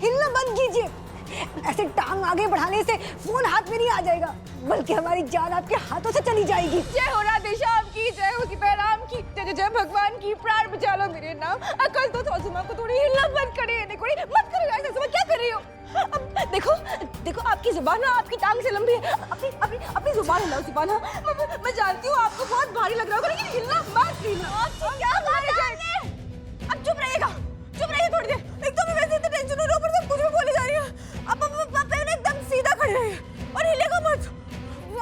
हिलना बंद कीजिए। ऐसे टांग आगे बढ़ाने से फोन हाथ में नहीं आ जाएगा, बल्कि हमारी जान आपके हाथों से चली जाएगी। जय हो राधेश्याम की, जय हो सीताराम की, जय जय भगवान की, प्राण बचा लो मेरे नाम। अकल तो सासुमा को थोड़ी हिलना बंद करे, कोई मत करो ऐसा। सासुमा क्या कर रही हो? अब देखो देखो, आपकी जुबान ना आपकी टांग से लंबी है। अपनी जुबान हिलाओ सुबाना। मैं जानती हूँ आपको बहुत भारी लग रहा होगा, लेकिन हिलना मत, हिलना। क्या मारे जाए? अब चुप रहिएगा, चुप रहिए थोड़ी देर। एक तो मैं वैसे इतनी टेंशन हो रही हूँ, ऊपर से कुछ भी बोले जा रही है। अब एकदम सीधा खड़े रहिए और हिलेगा मत।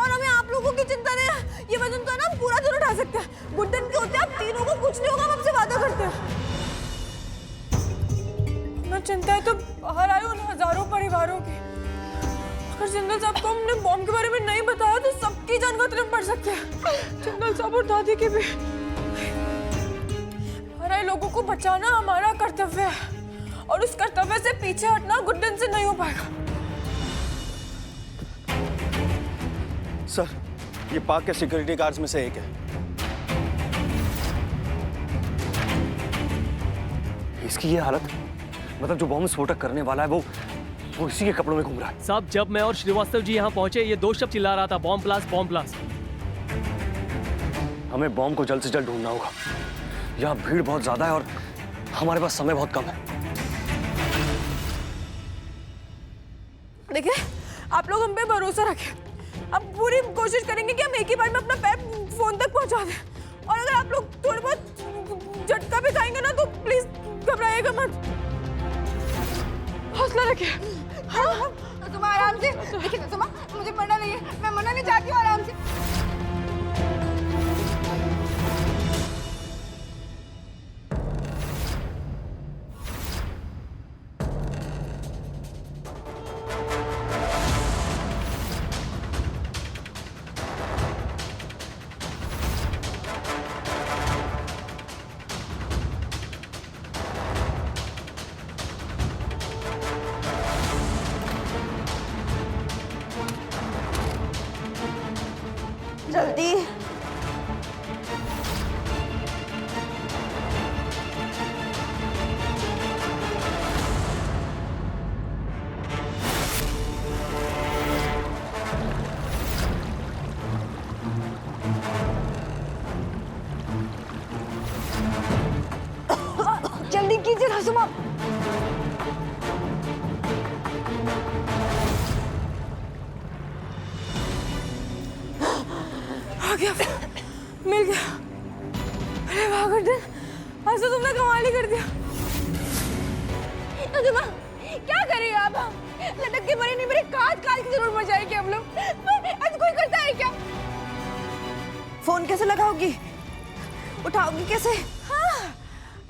और हमें आप लोगों की चिंता नहीं है, ये वजन तो है ना, हम पूरा जरूर उठा सकते हैं। गुड्डन के होते आप तीनों को कुछ नहीं होगा, हम आपसे वादा करते हैं। मैं चिंता है तो बाहर आई उन हजारों परिवारों की। अगर जिंदल साहब को हमने बॉम्ब के बारे में नहीं बताया तो सबकी जान खतरे में पड़ सकती है, जिंदल साहब और दादी की भी। हमारे लोगों को बचाना हमारा कर्तव्य है, और उस कर्तव्य से पीछे हटना गुड्डन से नहीं हो पाएगा। सर, ये पाक के सिक्योरिटी गार्ड्स में से एक है। इसकी ये हालत, मतलब जो बॉम्ब विस्फोटक करने वाला है वो इसी के कपड़ों में घूम रहा है। साहब, जब मैं और श्रीवास्तव जी यहाँ पहुंचे, ये दो शब्द चिल्ला रहा था, बॉम्ब ब्लास्ट, बॉम्ब ब्लास्ट। हमें बॉम्ब को जल्द से जल्द ढूंढना होगा। यहाँ भीड़ बहुत ज्यादा है और हमारे पास समय बहुत कम है। देखिए, आप लोग हम पे भरोसा रखें। अब पूरी कोशिश करेंगे कि हम एक ही बार में अपना पैर फोन तक पहुंचा दें। और अगर आप लोग थोड़ी बहुत झटका भी खाएंगे ना, तो प्लीज घबराइएगा मत, हौसला रखिए। हाँ, तुम आराम से देखिए। सुमा, मुझे मरना नहीं है, मैं मरना नहीं चाहती हूँ, आराम से। जल्दी। जल्दी कीजिए सासुमा। आ गया, मिल गया। अरे वाह गुड्डन, आज तो तुमने कमाल ही कर दिया। तुम क्या कर रही हो आप? लटक के मरी नहीं, मेरे काट की जरूर मर जाएगी हम लोग। आज कोई करता है क्या? फोन कैसे लगाओगी, उठाओगी कैसे? हाँ,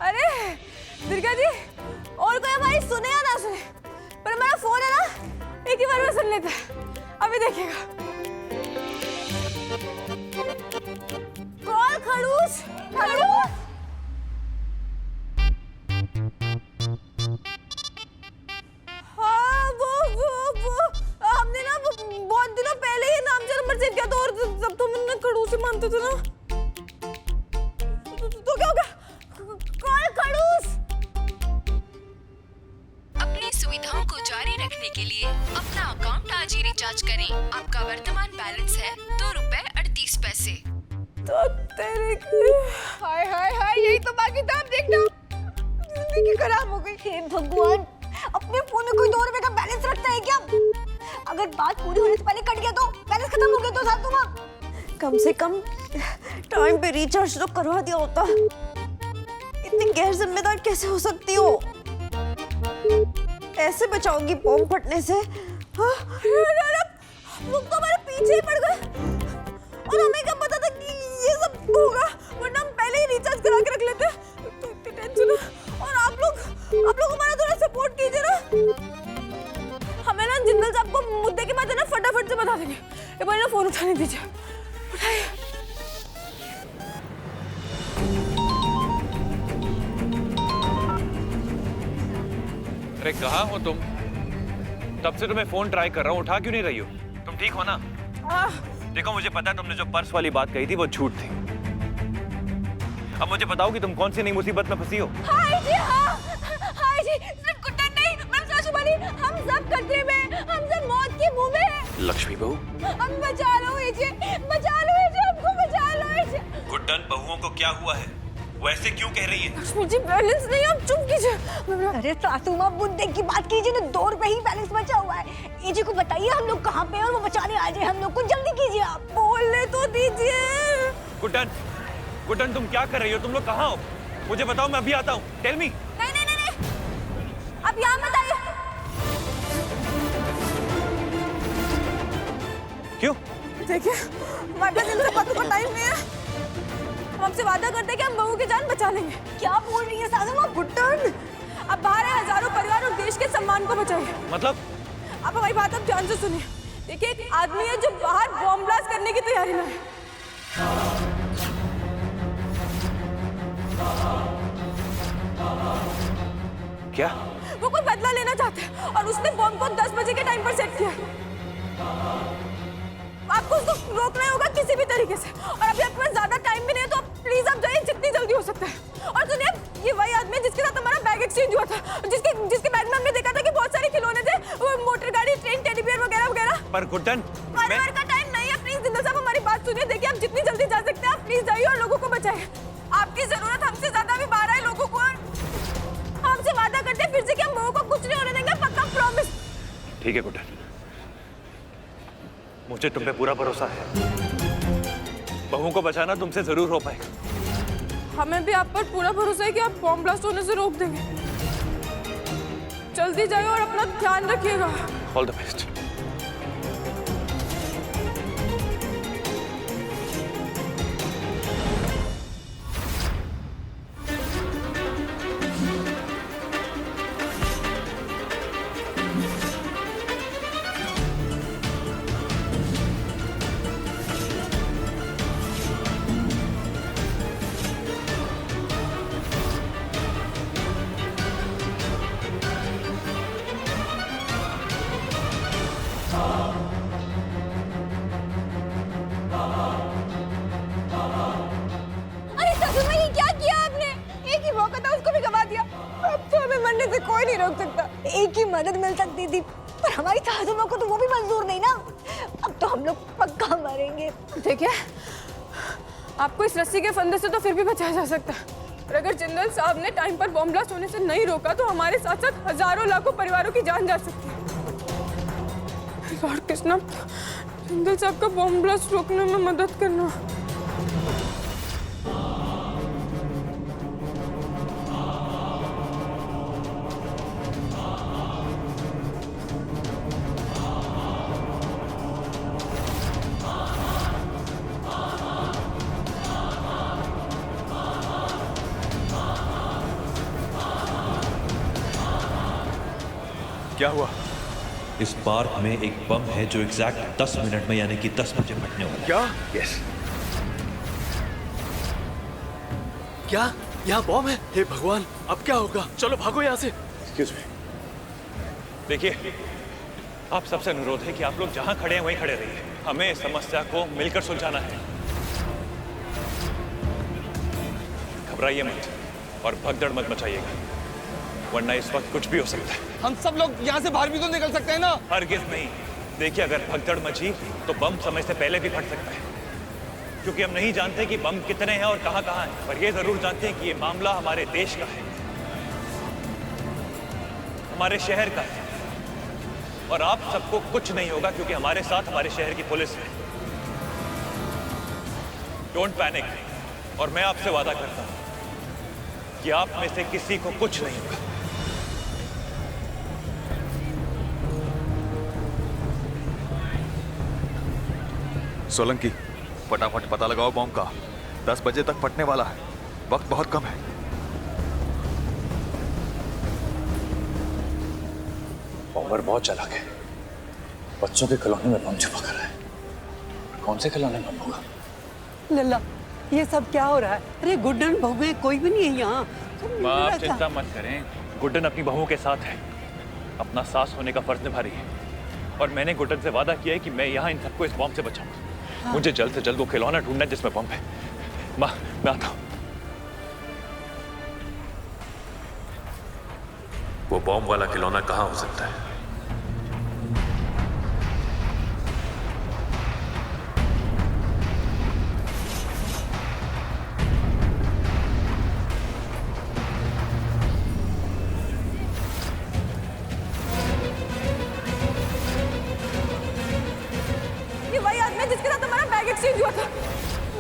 अरे दुर्गा जी, और कोई हमारी सुने या ना सुने, पर हमारा फोन है ना, एक ही बार में सुन लेता है। अभी देखिएगा। कॉल खड़ूस, खड़ूस। हाँ, वो हमने ना बहुत दिनों पहले ही नाम से नंबर सेव किया था, और जब तो हमने खड़ूस ही मानते थे ना, तो क्या हो गया? कॉल खड़ूस। अपनी सुविधाओं को जारी रखने के लिए अपना अकाउंट आज ही रिचार्ज करें। आपका वर्तमान बैलेंस है ₹2.38। तो तेरे हाय हाय हाय, यही तो बाकी था। अब देखना, जिंदगी खराब हो गई। हे भगवान, अपने फोन में कोई ₹2 का बैलेंस रखता है क्या? अगर बात पूरी होने से पहले कट गया तो बैलेंस खत्म हो गया तो सासुमा, कम से कम टाइम पे रिचार्ज तो करवा दिया होता। इतनी गैर जिम्मेदार कैसे हो सकती हो? ऐसे बचाओगी बॉम्ब फटने से? हाँ? लोग तो हमारे पीछे ही पड़ गए, और हमें क्या पता था कि ये सब होगा, वरना हम पहले ही रिचार्ज करा के रख लेते। तो इतनी टेंशन है। और आप लोग हमारा थोड़ा सपोर्ट कीजिए ना। हमें ना जिंदल साहब को मुद्दे के बाद है ना फटाफट से बता देंगे। एक बार ना फोन उठाने दीजिए, उठाइए। अरे कहाँ हो तुम? तब से तुम्हें फोन ट्राई कर रहा हूँ, उठा क्यों नहीं रही हो? तुम ठीक हो ना? देखो, मुझे पता है तुमने जो पर्स वाली बात कही थी वो झूठ थी। अब मुझे बताओ कि तुम कौन सी नई मुसीबत में फंसी हो? हाय जी, हाँ, हाय जी, सिर्फ गुड्डन नहीं, मैं सासुमा सब खतरे में, हम सब मौत के मुंह में हैं। लक्ष्मी बहू, हम बचा लो इसे, बचा लो इसे, हमको बचा लो इसे। गुड्डन, बहुओं को क्या हुआ है? वो ऐसे क्यों कह रही है? लक्ष्मी जी बैलेंस नहीं, आप चुप कीजिए। अरे सासू माँ, बुद्धि की बात कीजिए ना, 2 रुपए ही बैलेंस बचा हुआ है। एजी को बताइए हम लोग कहाँ पे हैं और वो बचाने आ जाए हम लोग को, जल्दी कीजिए आप। बोलने तो दीजिए। गुड्डन, गुड्डन तुम क्या कर रही हो? तुम लोग कहाँ हो? मुझे बताओ, मैं अभी आता हूँ। Tell me. नहीं नहीं नहीं नहीं, अब यहाँ मत आइए। क्यों? देखिए, हमारे पास इनसे बातों का टाइम नहीं है। हम आपसे वादा करते हैं कि हम बहू की जान बचा लेंगे। क्या बोल रही है सासू माँ? गुड्डन, अब बाहर है, हजारों परिवार और देश के सम्मान को बचाइए। मतलब? आप हमारी बात अब ध्यान से सुनिए। देखिए, एक आदमी है जो बाहर बॉम्ब ब्लास्ट करने की तैयारी में है। क्या? वो कोई बदला लेना चाहता है और उसने बॉम्ब को 10 बजे के टाइम पर सेट किया है। आपको उसको रोकना होगा किसी भी तरीके से, और अभी आपके पास ज्यादा टाइम भी नहीं है, तो प्लीज आप जाइए जितनी जल्दी हो सकता है। और सुनिए, ये वही आदमी है जिसके साथ हमारा बैग एक्सचेंज हुआ था, जिसके बैग में हमने देखा था कि बहुत सारे खिलौने थे, वो मोटर गाड़ी, ट्रेन, टेडी बियर वगैरह वगैरह। पर गुड्डन, परिवार का टाइम नहीं है, प्लीज जिंदल साहब हमारी बात सुनिए। देखिए, आप जितनी जल्दी जा सकते हैं आप प्लीज जाइए और लोगों को बचाइए। आपकी जरूरत हमसे ज्यादा भी बाहर है लोगों को, और हमसे वादा करते हैं फिर से कि हम बहू को कुछ नहीं होने देंगे, पक्का प्रॉमिस। ठीक है गुड्डन, मुझे तुम पे पूरा भरोसा है। बहू को बचाना तुमसे जरूर हो पाएगा। हमें भी आप पर पूरा भरोसा है कि आप बॉम्ब ब्लास्ट होने से रोक देंगे। जल्दी जाइए और अपना ध्यान रखिएगा। All the best. अरे सासू माँ, ये क्या किया आपने? एक ही मौका था, उसको भी गवा दिया। अब तो हमें मरने से कोई नहीं रोक सकता। एक ही मदद मिल सकती थी, पर हमारी सासू माँ को तो वो भी मंजूर नहीं ना। अब तो हम लोग पक्का मरेंगे। देखिए, आपको इस रस्सी के फंदे से तो फिर भी बचाया जा सकता है, और अगर जिंदल साहब ने टाइम पर बॉम्ब ब्लास्ट होने से नहीं रोका तो हमारे साथ साथ हजारों लाखों परिवारों की जान जा सकती है। लॉर्ड कृष्णा, जिंदल साहब का बॉम्ब ब्लास्ट रोकने में मदद करना। क्या हुआ? इस पार्क में एक बम है जो एग्जैक्ट 10 मिनट में, यानी कि 10 बजे फटने वाला है। क्या? यस। क्या यहाँ बॉम्ब है? हे भगवान, अब क्या होगा? चलो भागो यहाँ से। Excuse me. देखिए, आप सबसे अनुरोध है कि आप लोग जहां खड़े हैं वहीं खड़े रहिए। हमें इस समस्या को मिलकर सुलझाना है। घबराइए मत और भगदड़ मत मचाइएगा, वरना इस वक्त कुछ भी हो सकता है। हम सब लोग यहाँ से बाहर भी तो निकल सकते हैं ना? हरगिज़ नहीं। देखिए, अगर भगदड़ मची तो बम समय से पहले भी फट सकता है, क्योंकि हम नहीं जानते कि बम कितने हैं और कहां कहां हैं। पर यह जरूर जानते हैं कि ये मामला हमारे देश का है, हमारे शहर का है, और आप सबको कुछ नहीं होगा क्योंकि हमारे साथ हमारे शहर की पुलिस है। डोंट पैनिक, और मैं आपसे वादा करता हूं कि आप में से किसी को कुछ नहीं होगा। सोलंकी, फटाफट पता लगाओ बॉम्ब का। 10 बजे तक फटने वाला है, वक्त बहुत कम है। बॉम्बर बहुत चालाक है, बच्चों के खिलौने में बम छुपा कर रहा है। कौन से खिलौने में बम होगा? लल्ला, ये सब क्या हो रहा है? अरे गुड्डन बहुएं कोई भी नहीं है यहाँ। माँ, आप चिंता मत करें, गुड्डन अपनी बहू के साथ है, अपना सास होने का फर्ज निभा रही है, और मैंने गुड्डन से वादा किया है कि मैं यहाँ इन सबको इस बॉम्ब से बचाऊंगा। हाँ। मुझे जल्द से जल्द वो खिलौना ढूंढना है जिसमें बम है। माँ, मैं आता हूँ। वो बॉम्ब वाला खिलौना कहाँ हो सकता है?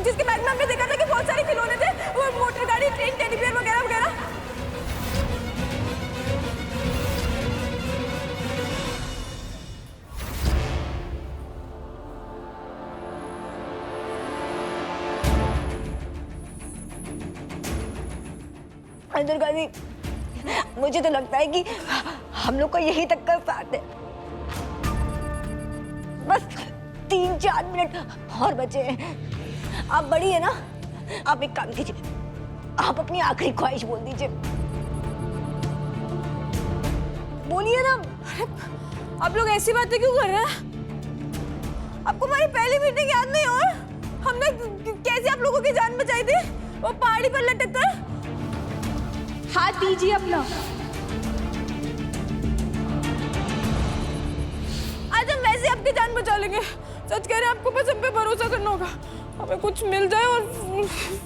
जिसके बैग में हमने देखा था कि बहुत सारे खिलौने थे, वो मोटर गाड़ी, ट्रेन, टेडी बियर वगैरह वगैरह। दुर्गा जी, मुझे तो लगता है कि हम लोग का यही तक का साथ है। बस 3-4 मिनट और बचे हैं। आप बड़ी है ना, आप एक काम कीजिए, आप अपनी आखिरी ख्वाहिश बोल दीजिए। बोलिए ना। आप लोग ऐसी बातें क्यों कर रहे हैं? आपको हमारी पहली मीटिंग याद नहीं? और हमने कैसे आप लोगों की जान बचाई थी, वो पहाड़ी पर लटक कर। हाथ दीजिए अपना। आज हम वैसे आपकी जान बचा लेंगे। सच कह रहे हैं, आपको बस हम पे भरोसा करना होगा। हमें कुछ मिल जाए और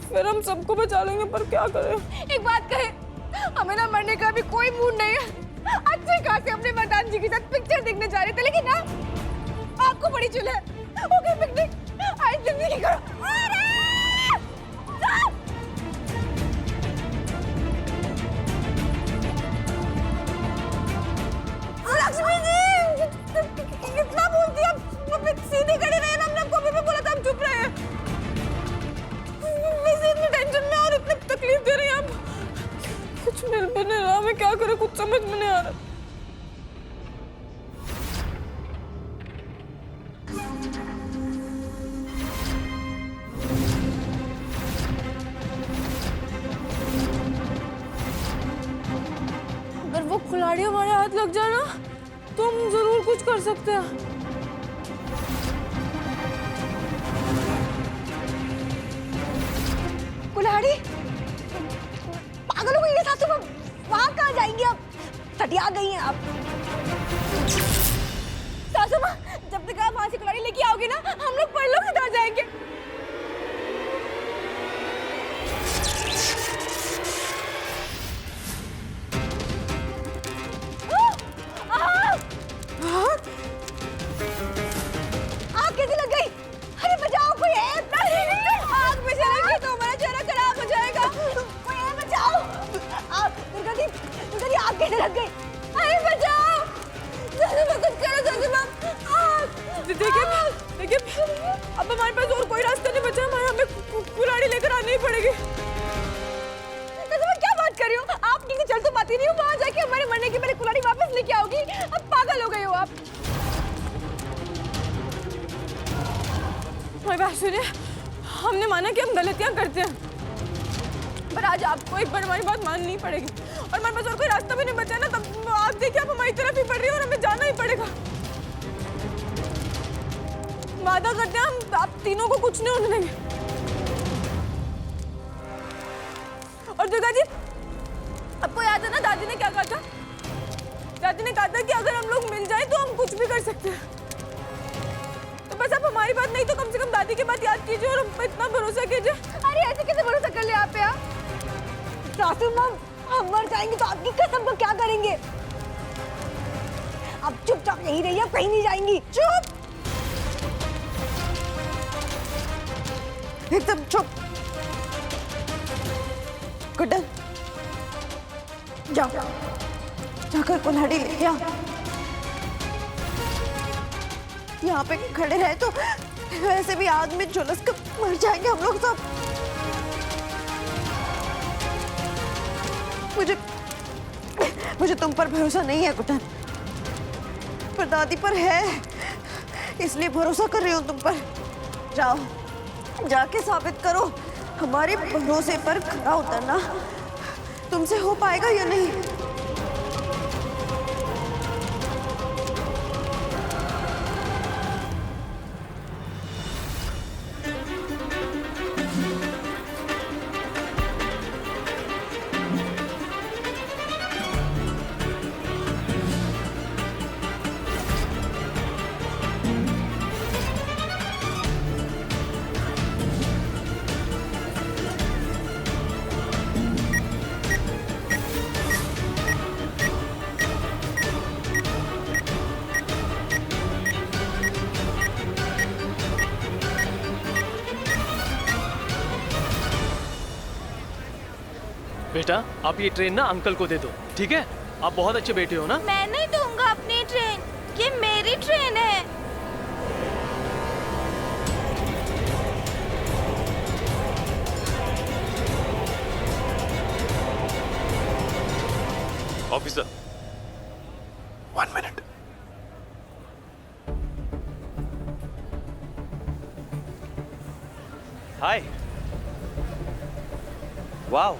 फिर हम सबको बचा लेंगे, पर क्या करें? एक बात कहे, हमें ना मरने का भी कोई मूड नहीं है। अच्छे खासे अपने मदान जी के साथ पिक्चर देखने जा रहे थे, लेकिन ना आपको बड़ी चुल है। ओके पिकनिक, आज जिंदगी करो। लक्ष्मी जी, कितना बोलती है आप? सीधी खड़ी रहे ना, हमने आपको अभी भी बोला था, हम चुप रहे हैं। वैसे इतनी टेंशन में और इतनी तकलीफ दे रही हैं आप। कुछ मिल भी नहीं रहा, मैं क्या करूं, कुछ समझ में नहीं आ रहा। अगर वो खिलाड़ी हमारे हाथ लग जाए ना, तो हम जरूर कुछ कर सकते हैं। कुल्हाड़ी? पागल हो गई है सासू माँ, वहां कहाँ जाएंगी आप? सटिया गई हैं आप। सासू माँ, जब तक आप वहां से कुल्हाड़ी लेके आओगे ना, हम लोग पर लोग इधर जाएंगे। आग कैसे लग गई? अरे बचाओ, कोई है? आग में चलेंगे तो हमारा चेहरा खराब हो जाएगा। कोई है? बचाओ। आप दुर्गा जी, आग कैसे लग गई? अरे बचाओ, कुछ करो सासू माँ। देखिए, अब हमारे पास और कोई रास्ता नहीं बचा, हमें कुल्हाड़ी लेकर आनी ही पड़ेगी। क्या बात कर रही हो आप? ठीक है, चल तो पाती नहीं हो, वहां जाके हमारे मरने की पहले कुल्हाड़ी वापस लेके आओगी। अब पागल हो गई हो आप। मेरी बात सुनिए, हमने माना कि हम गलतियां करते हैं, पर आज आपको एक बार हमारी बात माननी पड़ेगी। और हमारे पास और कोई रास्ता भी नहीं बचा ना, तब आप देखिए, आप हमारी तरफ ही पड़ रही है और हमें जाना ही पड़ेगा। वादा करते हैं, हम आप तीनों को कुछ नहीं होने देंगे। और दुर्गा जी, आपको याद है ना दादी ने क्या कहा था? दादी ने कहा था कि अगर हम लोग मिल जाएं तो हम कुछ भी कर सकते हैं। तो बस आप हमारी बात नहीं तो कम से कम दादी की बात याद कीजिए और हम पे इतना भरोसा कीजिए। अरे ऐसे कैसे भरोसा कर लिया आप पे? सासू माँ, हम मर जाएंगे तो आपकी कसम को क्या करेंगे? आप चुपचाप यहीं रहिए, आप कहीं नहीं जाएंगी। चुप, एकदम चुप। गुड्डन, जाओ, जाकर कुल्हाड़ी लेके आओ। यहाँ पे खड़े रहे तो वैसे भी आग में झुलस कर मर जाएंगे हम लोग सब। मुझे तुम पर भरोसा नहीं है गुड्डन, पर दादी पर है, इसलिए भरोसा कर रही हूँ तुम पर। जाओ, जाके साबित करो हमारे भरोसे पर खरा उतरना तुमसे हो पाएगा या नहीं। बेटा आप ये ट्रेन ना अंकल को दे दो, ठीक है? आप बहुत अच्छे बेटे हो ना। मैं नहीं दूंगा अपनी ट्रेन, ये मेरी ट्रेन है। Officer 1 minute. हाय। वाओ,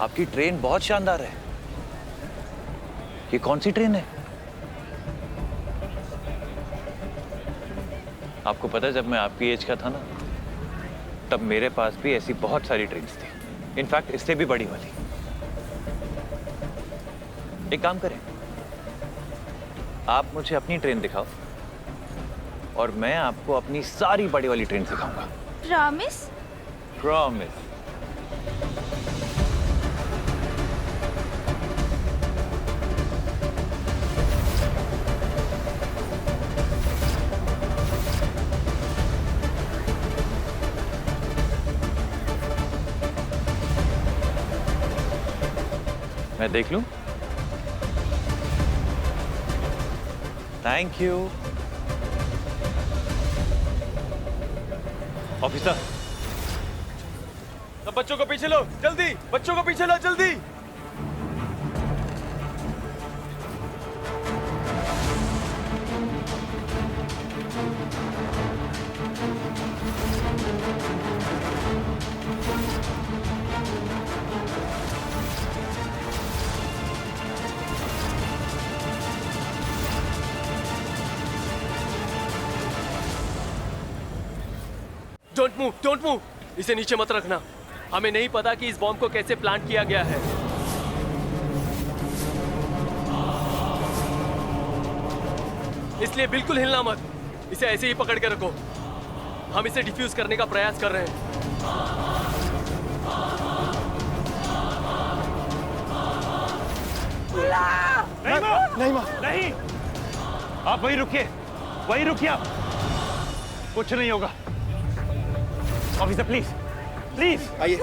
आपकी ट्रेन बहुत शानदार है। ये कौन सी ट्रेन है? आपको पता है जब मैं आपकी एज का था ना, तब मेरे पास भी ऐसी बहुत सारी ट्रेन्स थी, इनफैक्ट इससे भी बड़ी वाली। एक काम करें, आप मुझे अपनी ट्रेन दिखाओ और मैं आपको अपनी सारी बड़ी वाली ट्रेन सिखाऊंगा। प्रॉमिस? प्रॉमिस। मैं देख लूं? Thank you. ऑफिसर, सब बच्चों को पीछे लो, जल्दी! बच्चों को पीछे लो, जल्दी! Don't move! इसे नीचे मत रखना। हमें नहीं पता कि इस बॉम्ब को कैसे प्लांट किया गया है। इसलिए बिल्कुल हिलना मत। इसे ऐसे ही पकड़ के रखो। हम इसे डिफ्यूज करने का प्रयास कर रहे हैं। नहीं माँ, नहीं। आप वहीं रुकिए, वहीं रुकिए आप। कुछ नहीं होगा। ऑफिसर प्लीज, प्लीज आइए,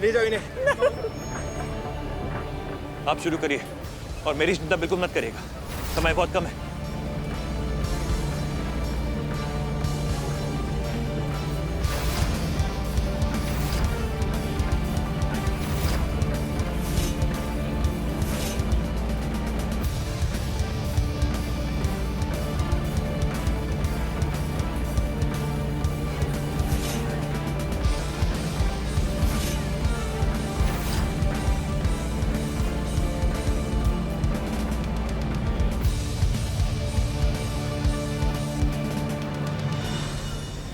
ले जाओ इन्हें। आप शुरू करिए और मेरी चिंता बिल्कुल मत करिएगा, समय बहुत कम है।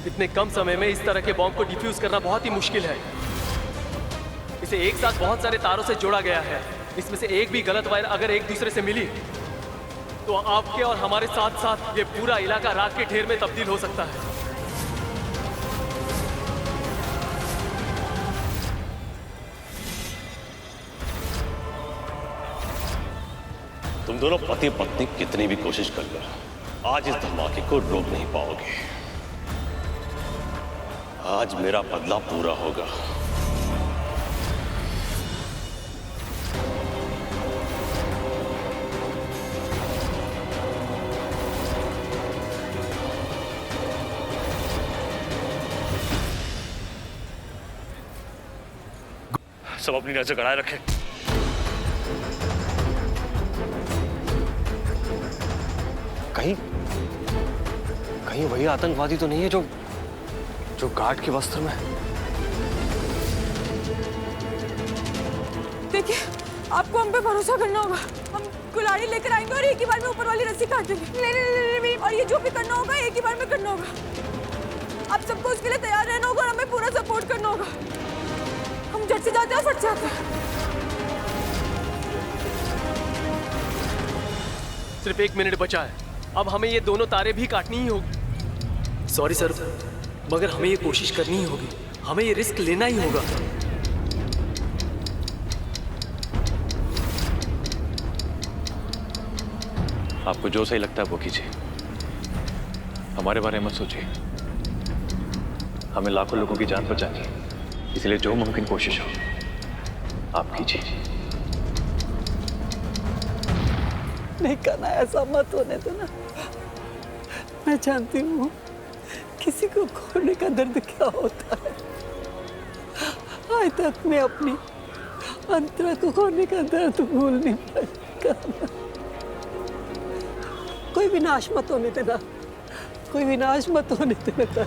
इतने कम समय में इस तरह के बॉम्ब को डिफ्यूज करना बहुत ही मुश्किल है। इसे एक साथ बहुत सारे तारों से जोड़ा गया है। इसमें से एक भी गलत वायर अगर एक दूसरे से मिली तो आपके और हमारे साथ साथ ये पूरा इलाका राख के ढेर में तब्दील हो सकता है। तुम दोनों पति पत्नी कितनी भी कोशिश कर लो, आज इस धमाके को रोक नहीं पाओगे। आज मेरा बदला पूरा होगा। सब अपनी नजर गड़ाए रखें। कहीं कहीं वही आतंकवादी तो नहीं है जो गार्ड के वस्त्र में। देखिए, आपको हम पे भरोसा करना होगा। हम कुल्हाड़ी लेकर आएंगे और एक ही बार में ऊपर वाली रस्सी काट देंगे। नहीं, और ये जो भी करना होगा एक ही बार में करना होगा। आप सबको उसके लिए तैयार रहना होगा और हमें पूरा सपोर्ट करना होगा। हम झट से जाते हैं और फट जाते हैं। सिर्फ 1 मिनट बचा है। अब हमें ये दोनों तारे भी काटनी ही होगी। सॉरी सर, मगर हमें ये कोशिश करनी ही होगी। हमें ये रिस्क लेना ही होगा। आपको जो सही लगता है वो कीजिए, हमारे बारे में मत सोचिए। हमें लाखों लोगों की जान बचानी है, इसलिए जो मुमकिन कोशिश हो आप कीजिए। नहीं करना, ऐसा मत होने देना। मैं जानती हूँ किसी को खोने का दर्द क्या होता है। आज तक मैं अपनी अंतरा को खोने का दर्द भूल नहीं पाई। कोई विनाश मत होने देना, कोई विनाश मत होने देना।